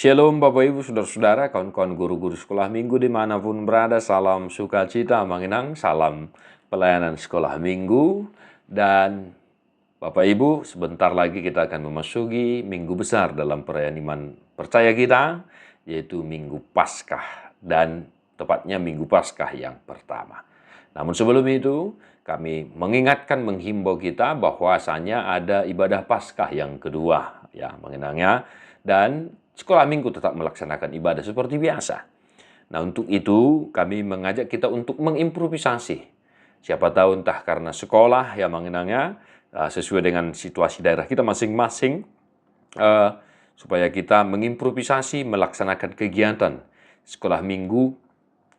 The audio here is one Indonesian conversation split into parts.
Shalom Bapak Ibu Saudara-saudara, kawan-kawan guru-guru sekolah minggu dimanapun berada, salam sukacita mengenang, salam pelayanan sekolah minggu. Dan Bapak Ibu, sebentar lagi kita akan memasuki minggu besar dalam perayaan iman percaya kita, yaitu Minggu Paskah, dan tepatnya Minggu Paskah yang pertama. Namun sebelum itu, kami mengingatkan, menghimbau kita bahwasanya ada ibadah Paskah yang kedua, ya mengenangnya, dan sekolah minggu tetap melaksanakan ibadah seperti biasa. Nah, untuk itu kami mengajak kita untuk mengimprovisasi. Siapa tahu entah karena sekolah yang mengenangnya sesuai dengan situasi daerah kita masing-masing, supaya kita mengimprovisasi melaksanakan kegiatan sekolah minggu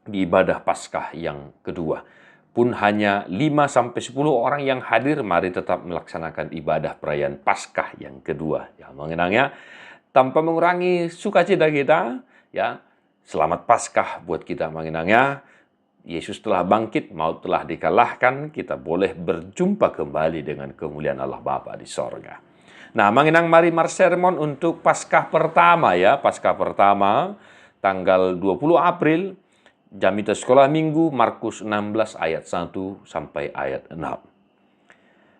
di ibadah Paskah yang kedua. Pun hanya 5-10 orang yang hadir, mari tetap melaksanakan ibadah perayaan Paskah yang kedua. Ya, mengenangnya tanpa mengurangi sukacita kita, ya. Selamat Paskah buat kita mengenangnya. Yesus telah bangkit, maut telah dikalahkan, kita boleh berjumpa kembali dengan kemuliaan Allah Bapa di sorga. Nah, mengenang mari sermon untuk Paskah pertama, ya. Paskah pertama tanggal 20 April, Jamita Sekolah Minggu, Markus 16 ayat 1 sampai ayat 6.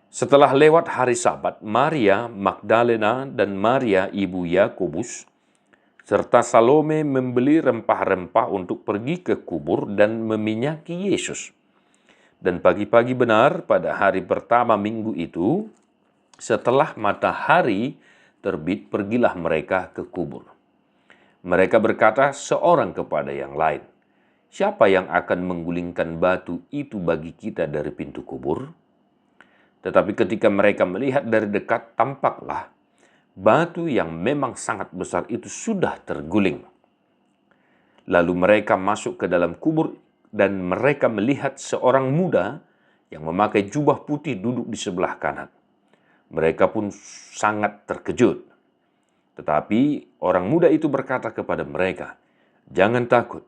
Setelah lewat hari Sabat, Maria Magdalena dan Maria ibu Yakobus serta Salome membeli rempah-rempah untuk pergi ke kubur dan meminyaki Yesus. Dan pagi-pagi benar pada hari pertama minggu itu, setelah matahari terbit, pergilah mereka ke kubur. Mereka berkata seorang kepada yang lain, "Siapa yang akan menggulingkan batu itu bagi kita dari pintu kubur?" Tetapi ketika mereka melihat dari dekat, tampaklah batu yang memang sangat besar itu sudah terguling. Lalu mereka masuk ke dalam kubur dan mereka melihat seorang muda yang memakai jubah putih duduk di sebelah kanan. Mereka pun sangat terkejut. Tetapi orang muda itu berkata kepada mereka, "Jangan takut,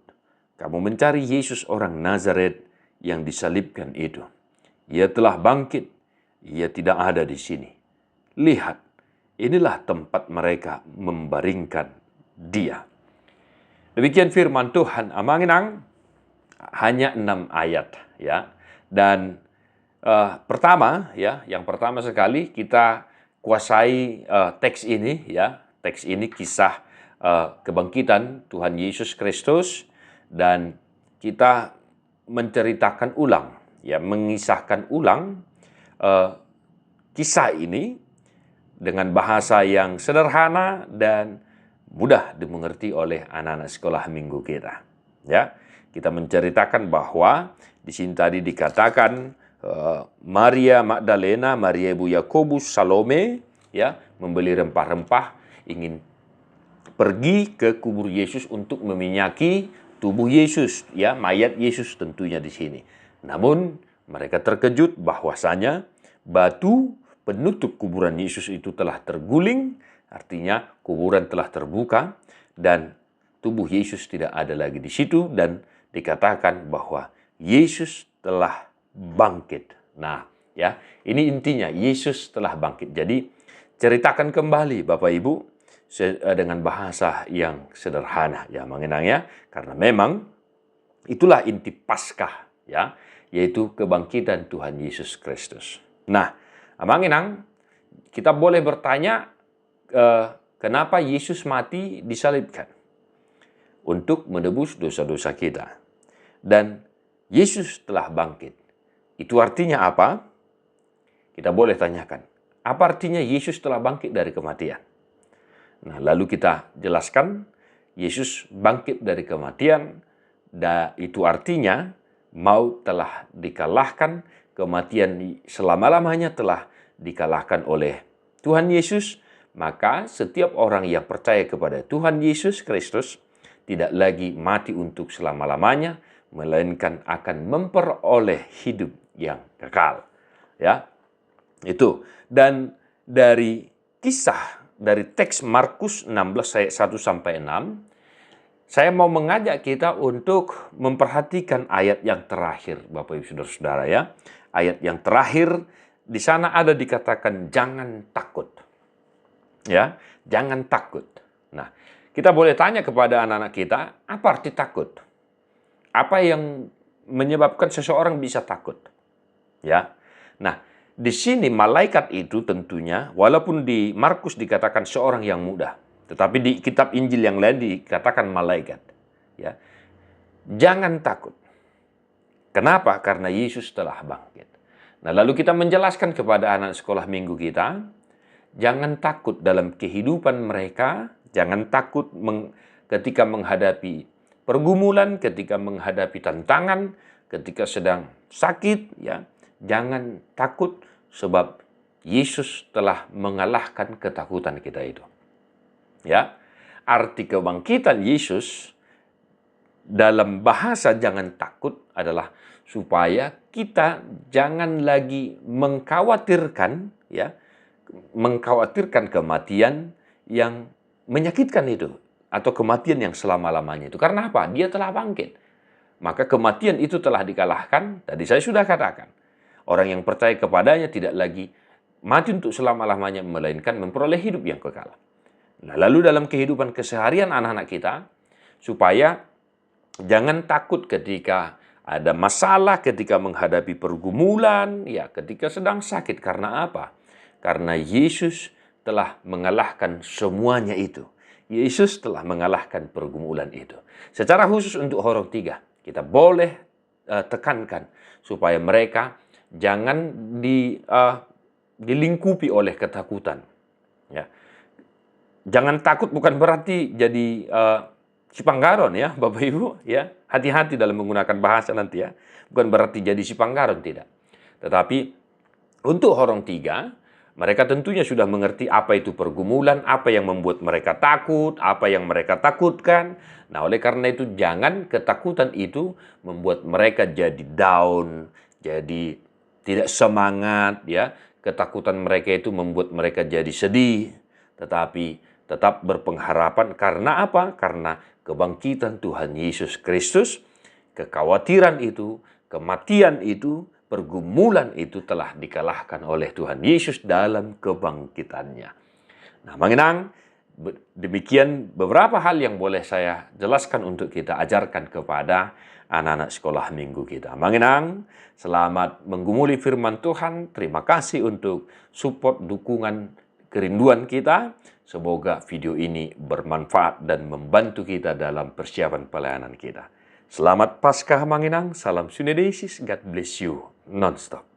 kamu mencari Yesus orang Nazaret yang disalibkan itu. Ia telah bangkit. Ia tidak ada di sini. Lihat, inilah tempat mereka membaringkan dia." Demikian firman Tuhan. Amanginang, hanya 6 ayat, ya. Dan pertama, ya, yang pertama sekali kita kuasai teks ini, ya. Teks ini kisah kebangkitan Tuhan Yesus Kristus, dan kita menceritakan ulang, ya, mengisahkan ulang kisah ini dengan bahasa yang sederhana dan mudah dimengerti oleh anak-anak sekolah minggu kita. Ya, kita menceritakan bahwa di sini tadi dikatakan Maria Magdalena, Maria ibu Yakobus, Salome, ya, membeli rempah-rempah, ingin pergi ke kubur Yesus untuk meminyaki tubuh Yesus, ya, mayat Yesus tentunya di sini. Namun mereka terkejut bahwasanya batu penutup kuburan Yesus itu telah terguling, artinya kuburan telah terbuka dan tubuh Yesus tidak ada lagi di situ, dan dikatakan bahwa Yesus telah bangkit. Nah, ya, ini intinya, Yesus telah bangkit. Jadi ceritakan kembali Bapak Ibu dengan bahasa yang sederhana, ya, mengenangnya, karena memang itulah inti Paskah, ya, yaitu kebangkitan Tuhan Yesus Kristus. Nah, amanginang, kita boleh bertanya, kenapa Yesus mati disalibkan? Untuk menebus dosa-dosa kita. Dan Yesus telah bangkit. Itu artinya apa? Kita boleh tanyakan, apa artinya Yesus telah bangkit dari kematian? Nah, lalu kita jelaskan, Yesus bangkit dari kematian, dan itu artinya maut telah dikalahkan, kematian selama-lamanya telah dikalahkan oleh Tuhan Yesus. Maka setiap orang yang percaya kepada Tuhan Yesus Kristus tidak lagi mati untuk selama-lamanya, melainkan akan memperoleh hidup yang kekal. Ya, itu. Dan dari kisah, dari teks Markus 16 ayat 1 sampai 6, saya mau mengajak kita untuk memperhatikan ayat yang terakhir, Bapak Ibu Saudara-saudara, ya. Ayat yang terakhir di sana ada dikatakan jangan takut. Ya, jangan takut. Nah, Kita boleh tanya kepada anak-anak kita, apa arti takut? Apa yang menyebabkan seseorang bisa takut? Ya. Nah, di sini malaikat itu tentunya, walaupun di Markus dikatakan seorang yang muda, tetapi di kitab Injil yang lain dikatakan malaikat. Ya. Jangan takut. Kenapa? Karena Yesus telah bangkit. Nah, lalu kita menjelaskan kepada anak sekolah minggu kita, jangan takut dalam kehidupan mereka, jangan takut ketika menghadapi pergumulan, ketika menghadapi tantangan, ketika sedang sakit, ya. Jangan takut sebab Yesus telah mengalahkan ketakutan kita itu. Ya. Arti kebangkitan Yesus dalam bahasa jangan takut adalah supaya kita jangan lagi mengkhawatirkan, ya, mengkhawatirkan kematian yang menyakitkan itu atau kematian yang selama-lamanya itu. Karena apa? Dia telah bangkit. Maka kematian itu telah dikalahkan. Tadi saya sudah katakan, orang yang percaya kepadanya tidak lagi mati untuk selama-lamanya, melainkan memperoleh hidup yang kekal. Nah, lalu dalam kehidupan keseharian anak-anak kita, supaya jangan takut ketika ada masalah, ketika menghadapi pergumulan, ya, ketika sedang sakit. Karena apa? Karena Yesus telah mengalahkan semuanya itu. Yesus telah mengalahkan pergumulan itu. Secara khusus untuk Horong 3, kita boleh tekankan supaya mereka jangan dilingkupi oleh ketakutan. Ya. Jangan takut bukan berarti jadi sipanggaron, ya, Bapak Ibu, ya. Hati-hati dalam menggunakan bahasa nanti, ya. Bukan berarti jadi sipanggaron, tidak. Tetapi untuk Horong 3, mereka tentunya sudah mengerti apa itu pergumulan, apa yang membuat mereka takut, apa yang mereka takutkan. Nah, oleh karena itu jangan ketakutan itu membuat mereka jadi down, jadi tidak semangat, ya. Ketakutan mereka itu membuat mereka jadi sedih, tetapi tetap berpengharapan. Karena apa? Karena kebangkitan Tuhan Yesus Kristus, kekhawatiran itu, kematian itu, pergumulan itu telah dikalahkan oleh Tuhan Yesus dalam kebangkitannya. Nah, mengenang demikian beberapa hal yang boleh saya jelaskan untuk kita ajarkan kepada anak-anak sekolah minggu kita. Mengenang, selamat menggumuli firman Tuhan. Terima kasih untuk support, dukungan, kerinduan kita. Semoga video ini bermanfaat dan membantu kita dalam persiapan pelayanan kita. Selamat Paskah Manginang, salam Sunedesis, God bless you, non-stop.